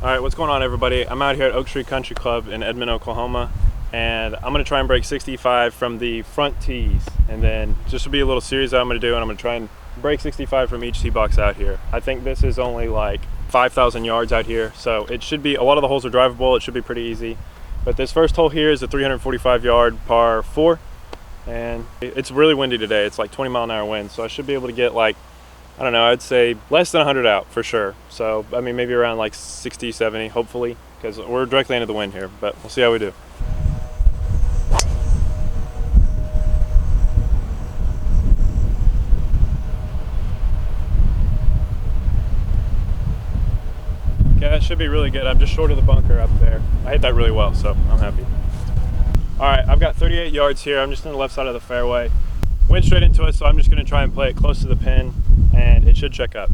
All right, what's going on, everybody? I'm out here at Oak Street Country Club in Edmond, Oklahoma, and I'm gonna try and break 65 from the front tees, and then just to be a little series that I'm gonna do, and I'm gonna try and break 65 from each tee box out here. I think this is only like 5,000 yards out here, so it should be, a lot of the holes are drivable, it should be pretty easy. But this first hole here is a 345 yard par 4, and it's really windy today. It's like 20-mile-an-hour wind, so I should be able to get like, I don't know, I'd say less than 100 out for sure. So, I mean, maybe around like 60, 70, hopefully, because we're directly into the wind here, but we'll see how we do. Okay, that should be really good. I'm just short of the bunker up there. I hit that really well, so I'm happy. All right, I've got 38 yards here. I'm just on the left side of the fairway. Wind straight into it, so I'm just gonna try and play it close to the pin, and it should check up.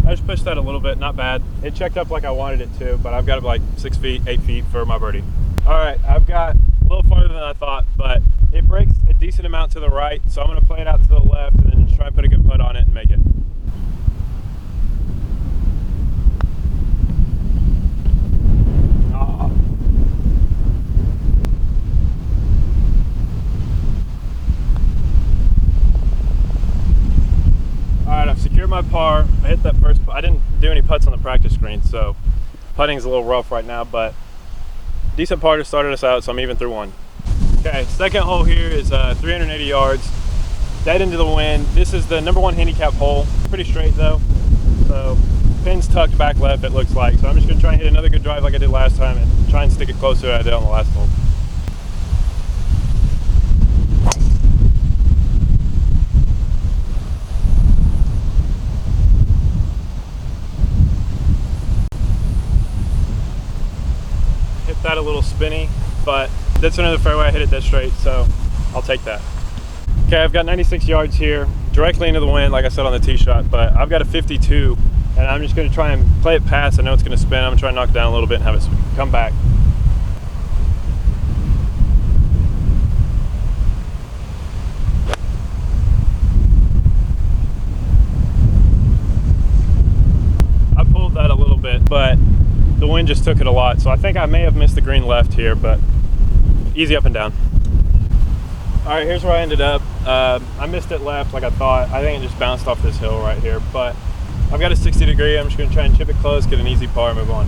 I just pushed that a little bit, not bad. It checked up like I wanted it to, but I've got like 6 feet, 8 feet for my birdie. All right, I've got a little farther than I thought, but it breaks a decent amount to the right, so I'm gonna play it out to the left and then just try and put a good putt on it and make it. Secured my par. I hit that first. I didn't do any putts on the practice screen, so putting's a little rough right now, but decent par to started us out, so I'm even through one. Okay, second hole here is 380 yards, dead into the wind. This is the number 1 handicap hole. Pretty straight though, so pin's tucked back left, it looks like. So I'm just gonna try and hit another good drive like I did last time and try and stick it closer than I did on the last hole. That a little spinny, but that's another fairway. I hit it dead straight, so I'll take that. Okay, I've got 96 yards here, directly into the wind, like I said on the tee shot, but I've got a 52, and I'm just going to try and play it past. I know it's going to spin. I'm going to try and knock it down a little bit and have it come back. I pulled that a little bit, but the wind just took it a lot, so I think I may have missed the green left here, but easy up and down. All right, here's where I ended up. I missed it left like I thought. I think it just bounced off this hill right here, but I've got a 60 degree. I'm just gonna try and chip it close, get an easy par, and move on.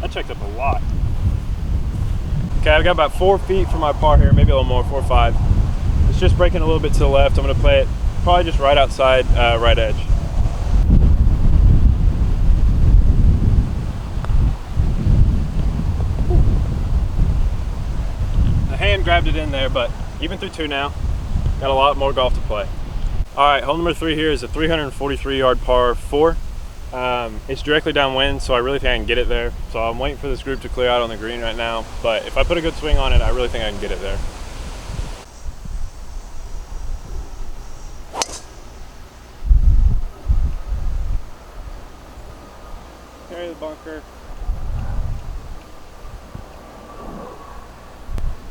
That checked up a lot. Okay, I've got about 4 feet from my par here, maybe a little more, 4 or 5. It's just breaking a little bit to the left. I'm gonna play it probably just right outside, right edge. The hand grabbed it in there, but even through 2 now. Got a lot more golf to play. All right, hole number 3 here is a 343 yard par 4. It's directly downwind, so I really think I can get it there. So I'm waiting for this group to clear out on the green right now, but if I put a good swing on it, I really think I can get it there. Carry the bunker.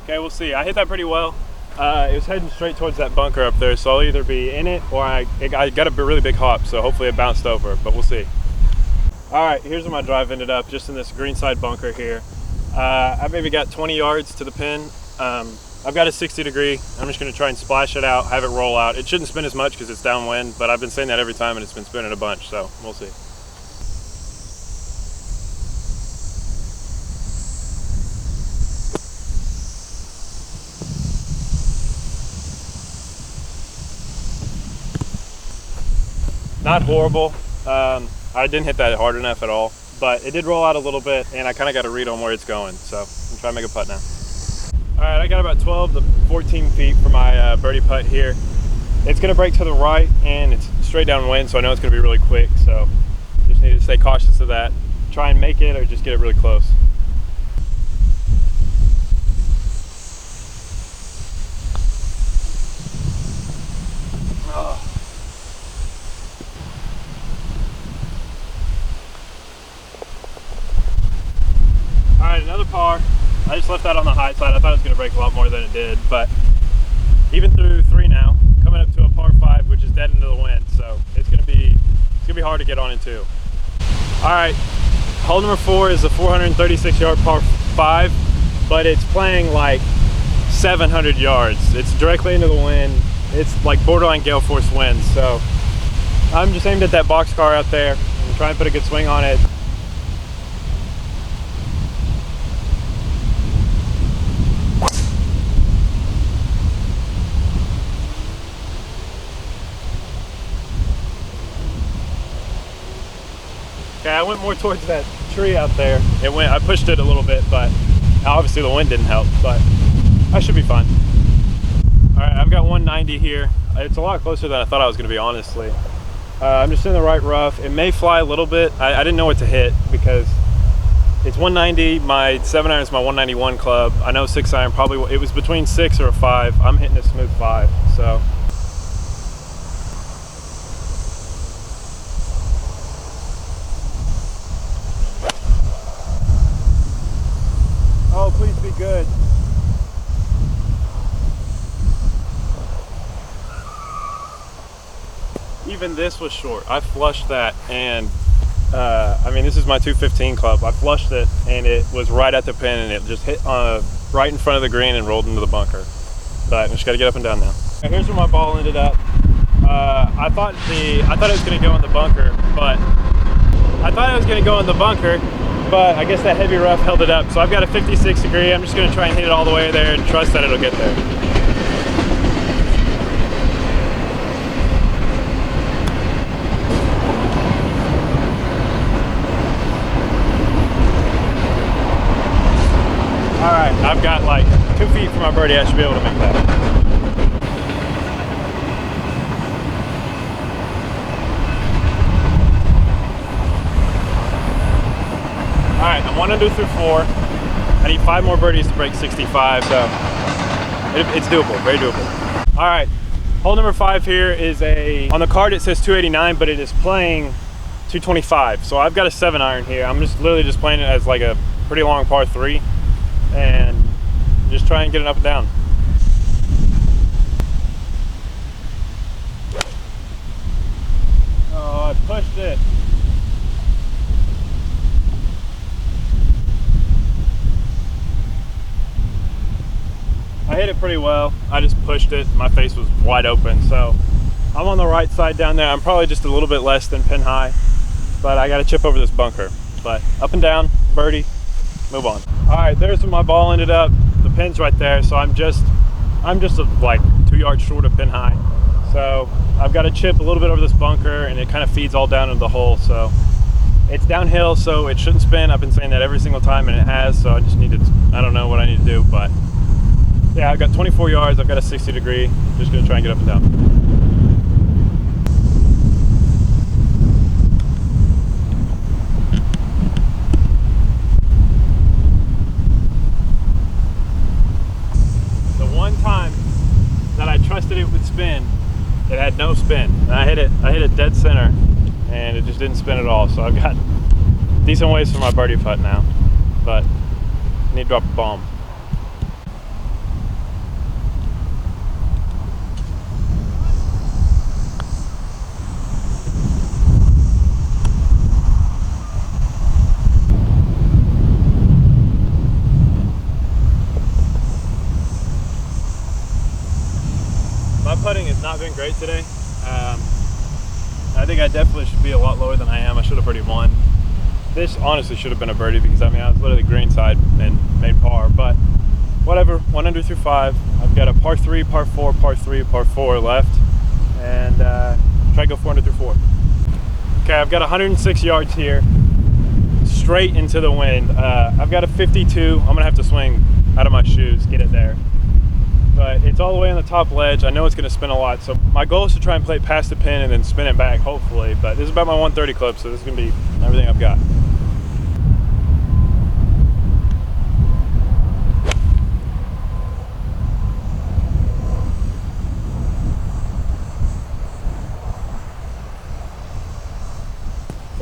Okay, we'll see. I hit that pretty well. It was heading straight towards that bunker up there, so I'll either be in it or I got a really big hop, so hopefully it bounced over, but we'll see. All right, here's where my drive ended up, just in this greenside bunker here. I've maybe got 20 yards to the pin. I've got a 60 degree. I'm just gonna try and splash it out, have it roll out. It shouldn't spin as much because it's downwind, but I've been saying that every time and it's been spinning a bunch, so we'll see. Not horrible. I didn't hit that hard enough at all, but it did roll out a little bit, and I kind of got a read on where it's going, so I'm trying to make a putt now. All right, I got about 12 to 14 feet for my birdie putt here. It's going to break to the right, and it's straight downwind, so I know it's going to be really quick, so just need to stay cautious of that. Try and make it or just get it really close. another par. I just left that on the high side. I thought it was going to break a lot more than it did, but even through 3 now, coming up to a par 5, which is dead into the wind, so it's gonna be hard to get on in 2. All right, hole number 4 is a 436-yard par 5, but it's playing like 700 yards. It's directly into the wind. It's like borderline gale force winds, so I'm just aimed at that boxcar out there and trying to put a good swing on it. Okay, I went more towards that tree out there. I pushed it a little bit, but obviously the wind didn't help, but I should be fine. All right, I've got 190 here. It's a lot closer than I thought I was gonna be, honestly. I'm just in the right rough. It may fly a little bit. I didn't know what to hit because it's 190. My 7-iron is my 191 club. I know 6-iron probably, it was between 6 or a 5. I'm hitting a smooth 5, so. Oh, please be good. Even this was short. I flushed that, and I mean, this is my 215 club. I flushed it and it was right at the pin, and it just hit right in front of the green and rolled into the bunker. But I just got to get up and down now. Here's where my ball ended up. I thought it was going to go in the bunker, but I guess that heavy rough held it up. So I've got a 56 degree. I'm just going to try and hit it all the way there and trust that it'll get there. All right, I've got like 2 feet from my birdie. I should be able to make that. All right, I'm 1 under through 4. I need 5 more birdies to break 65, so it's doable, very doable. All right, hole number 5 here is on the card it says 289, but it is playing 225. So I've got a 7-iron here. I'm just literally just playing it as like a pretty long par 3 and just try and get it up and down. Oh, I pushed it. I hit it pretty well. I just pushed it. My face was wide open, so I'm on the right side down there. I'm probably just a little bit less than pin high, but I got to chip over this bunker. But up and down, birdie, move on. All right, there's where my ball ended up. The pin's right there, so I'm just like 2 yards short of pin high. So I've got to chip a little bit over this bunker, and it kind of feeds all down into the hole. So it's downhill, so it shouldn't spin. I've been saying that every single time, and it has. So I just need to, I don't know what I need to do, but yeah, I've got 24 yards. I've got a 60 degree. Just gonna try and get up and down. The one time that I trusted it would spin, it had no spin. And I hit it dead center, and it just didn't spin at all. So I've got decent ways for my birdie putt now, but I need to drop a bomb. My putting has not been great today. I think I definitely should be a lot lower than I am. I should have birdied 1. This honestly should have been a birdie because I mean I was literally green side and made par, but whatever. 1 under through 5. I've got a par 3, par 4, par 3, par 4 left, and try to go 4 under through 4. Okay, I've got 106 yards here, straight into the wind. I've got a 52. I'm gonna have to swing out of my shoes, get it there. But it's all the way on the top ledge. I know it's going to spin a lot, so my goal is to try and play it past the pin and then spin it back, hopefully. But this is about my 130 club, so this is going to be everything I've got.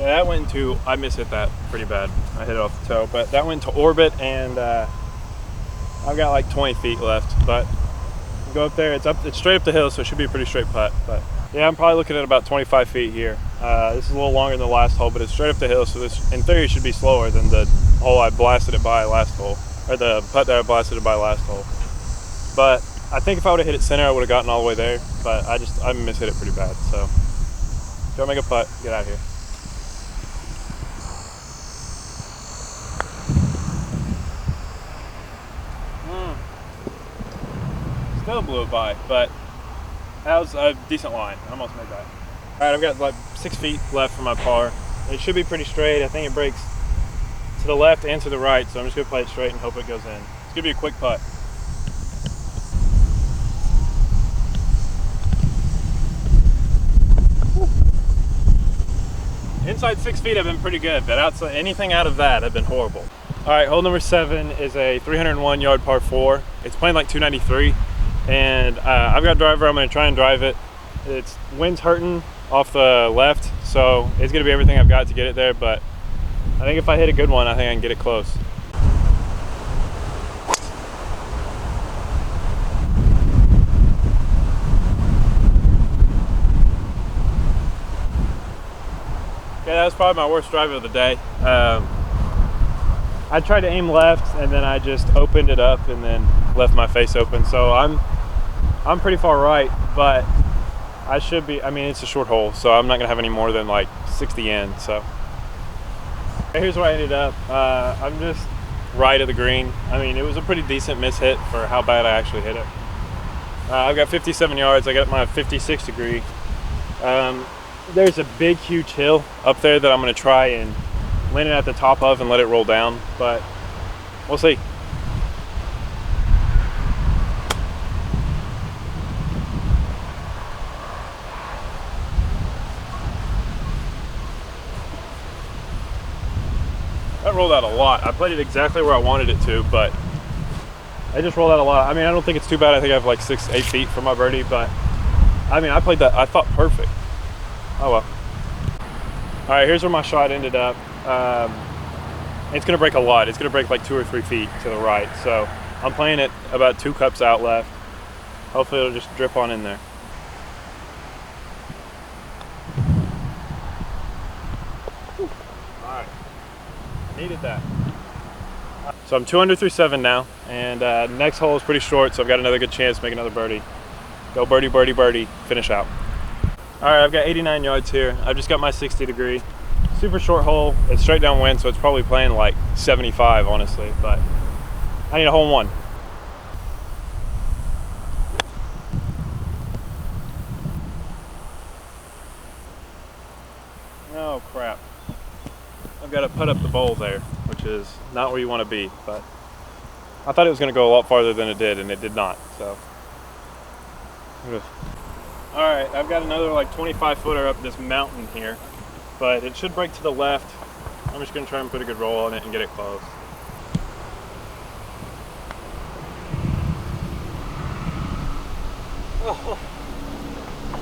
Yeah, that went into, I mishit that pretty bad. I hit it off the toe, but that went to orbit, and I've got like 20 feet left, but go up there. It's straight up the hill, so it should be a pretty straight putt. But yeah, I'm probably looking at about 25 feet here. This is a little longer than the last hole, but it's straight up the hill, so this, in theory, should be slower than the hole I blasted it by last hole, or the putt that I blasted it by last hole. But I think if I would have hit it center, I would have gotten all the way there. But I mishit it pretty bad. So go make a putt, get out of here. Still blew it by, but that was a decent line. I almost made that. All right, I've got like 6 feet left for my par. It should be pretty straight. I think it breaks to the left and to the right, so I'm just gonna play it straight and hope it goes in. It's gonna be a quick putt. Inside 6 feet, I've been pretty good, but outside anything out of that, I've been horrible. All right, hole number 7 is a 301-yard par 4. It's playing like 293, and I've got a driver. I'm going to try and drive it. It's wind's hurting off the left, so it's going to be everything I've got to get it there. But I think if I hit a good one, I think I can get it close. Okay, that was probably my worst drive of the day. I tried to aim left, and then I just opened it up and then left my face open. So I'm pretty far right, but I should be. I mean, it's a short hole, so I'm not gonna have any more than like 60 in. So here's where I ended up. I'm just right of the green. I mean, it was a pretty decent miss hit for how bad I actually hit it. I've got 57 yards. I got my 56 degree. There's a big, huge hill up there that I'm gonna try and land it at the top of and let it roll down, but we'll see. That rolled out a lot. I played it exactly where I wanted it to, but I just rolled out a lot. I mean, I don't think it's too bad. I think I have like 6-8 feet for my birdie, but I mean, I played that, I thought, perfect. Oh well. All right, here's where my shot ended up. It's gonna break a lot. It's gonna break like 2 or 3 feet to the right. So I'm playing it about 2 cups out left. Hopefully it'll just drip on in there. All right, needed that. So I'm 2 under through 7 now, and next hole is pretty short, so I've got another good chance to make another birdie. Go birdie, birdie, birdie, finish out. All right, I've got 89 yards here. I've just got my 60 degree. Super short hole. It's straight downwind, so it's probably playing like 75, honestly, but I need a hole in one. Oh, crap. I've got to put up the bowl there, which is not where you want to be, but I thought it was going to go a lot farther than it did, and it did not, so. All right, I've got another like 25 footer up this mountain here, but it should break to the left. I'm just gonna try and put a good roll on it and get it close.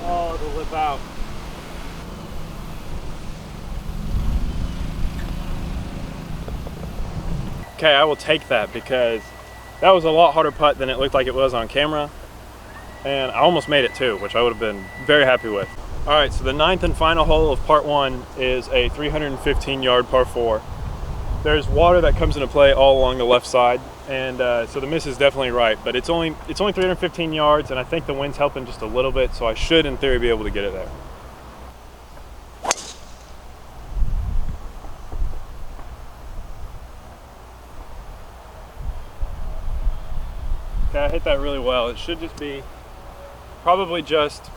Oh, the lip out. Okay, I will take that because that was a lot harder putt than it looked like it was on camera. And I almost made it too, which I would have been very happy with. All right, so the 9th and final hole of part 1 is a 315-yard par 4. There's water that comes into play all along the left side, and so the miss is definitely right, but it's only 315 yards, and I think the wind's helping just a little bit, so I should, in theory, be able to get it there. Okay, I hit that really well. It should just be probably just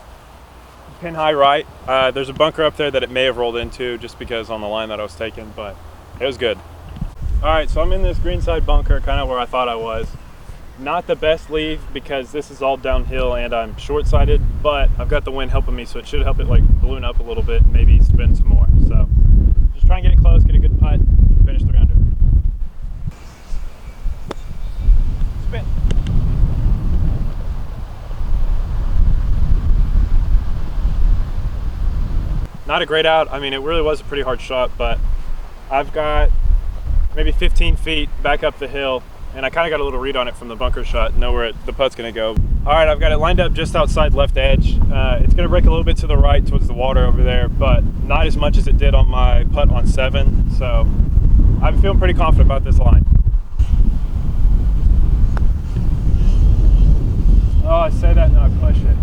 pin high right. There's a bunker up there that it may have rolled into just because on the line that I was taking, but it was good. All right, so I'm in this greenside bunker, kind of where I thought I was. Not the best leave because this is all downhill and I'm short-sighted, but I've got the wind helping me, so it should help it like balloon up a little bit and maybe spin some more. So just try and get it close, get a good putt, finish 3 under. Spin. not a great out. I mean, it really was a pretty hard shot, but I've got maybe 15 feet back up the hill, and I kind of got a little read on it from the bunker shot, know where the putt's gonna go. All right, I've got it lined up just outside left edge. It's gonna break a little bit to the right towards the water over there, but not as much as it did on my putt on 7. So I'm feeling pretty confident about this line. Oh, I say that and I push it.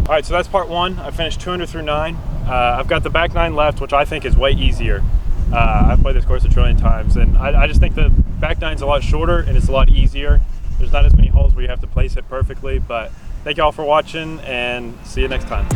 All right, so that's part 1. I finished 2 under through 9. I've got the back 9 left, which I think is way easier. I've played this course a trillion times, and I just think the back 9's a lot shorter and it's a lot easier. There's not as many holes where you have to place it perfectly, but thank you all for watching and see you next time.